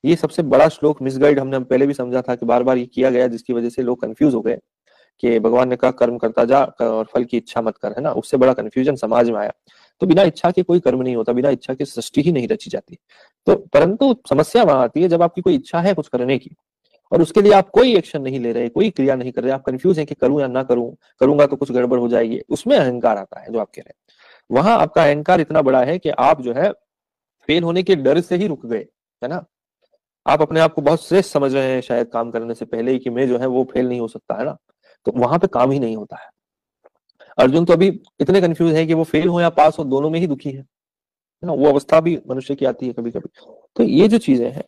ये सबसे बड़ा श्लोक मिसगाइड हमने पहले भी समझा था कि बार बार ये किया गया, जिसकी वजह से लोग कंफ्यूज हो गए कि भगवान ने कहा कर्म करता जा और फल की इच्छा मत कर, है ना। उससे बड़ा कंफ्यूजन समाज में आया। तो बिना इच्छा के कोई कर्म नहीं होता, बिना इच्छा के सृष्टि ही नहीं रची जाती। तो परंतु समस्या वहां आती है जब आपकी कोई इच्छा है कुछ करने की, और उसके लिए आप कोई एक्शन नहीं ले रहे, कोई क्रिया नहीं कर रहे, आप कंफ्यूज हैं कि करूं या ना करूं, करूंगा तो कुछ गड़बड़ हो जाएगी, उसमें अहंकार आता है जो आप कह रहे हैं। वहां आपका अहंकार इतना बड़ा है कि आप जो है फेल होने के डर से ही रुक गए, है ना। आप अपने आप को बहुत श्रेष्ठ समझ रहे हैं शायद काम करने से पहले ही कि मैं जो है वो फेल नहीं हो सकता, है ना। तो वहां पे काम ही नहीं होता है। अर्जुन तो अभी इतने कंफ्यूज है कि वो फेल हो या पास हो दोनों में ही दुखी है ना। वो अवस्था भी मनुष्य की आती है कभी कभी। तो ये जो चीजें हैं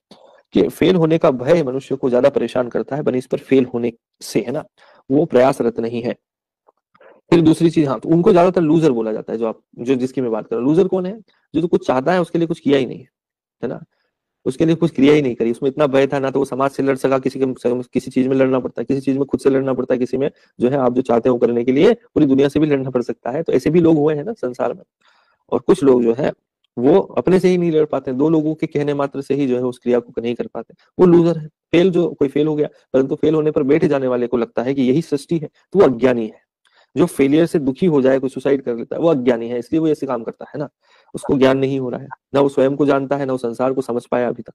कि फेल होने का भय मनुष्य को ज्यादा परेशान करता है बनिस पर फेल होने से, है ना। वो प्रयासरत नहीं है। फिर दूसरी चीज, हाँ, तो उनको ज्यादातर लूजर बोला जाता है। जो आप जो जिसकी मैं बात कर रहा हूँ, लूजर कौन है? जो तो कुछ चाहता है उसके लिए कुछ किया ही नहीं है ना। उसके लिए कुछ क्रिया ही नहीं करी, उसमें इतना भय था ना तो वो समाज से लड़ सका, किसी चीज में लड़ना पड़ता है, किसी चीज में खुद से लड़ना पड़ता है, किसी में जो है आप जो चाहते हो करने के लिए पूरी दुनिया से भी लड़ना पड़ सकता है। तो ऐसे भी लोग हुए हैं ना संसार में। और कुछ लोग जो है वो अपने से ही नहीं लड़ पाते, दो लोगों के कहने मात्र से ही जो है उस क्रिया को नहीं कर पाते, वो लूजर है। फेल जो कोई फेल हो गया, परंतु फेल होने पर बैठ जाने वाले को लगता है कि यही सृष्टि है, तो वो अज्ञानी है। जो फेलियर से दुखी हो जाए, कोई सुसाइड कर लेता है, वो अज्ञानी है, इसलिए वो ऐसे काम करता है ना। उसको ज्ञान नहीं हो रहा है, ना वो स्वयं को जानता है, ना वो संसार को समझ पाया अभी तक।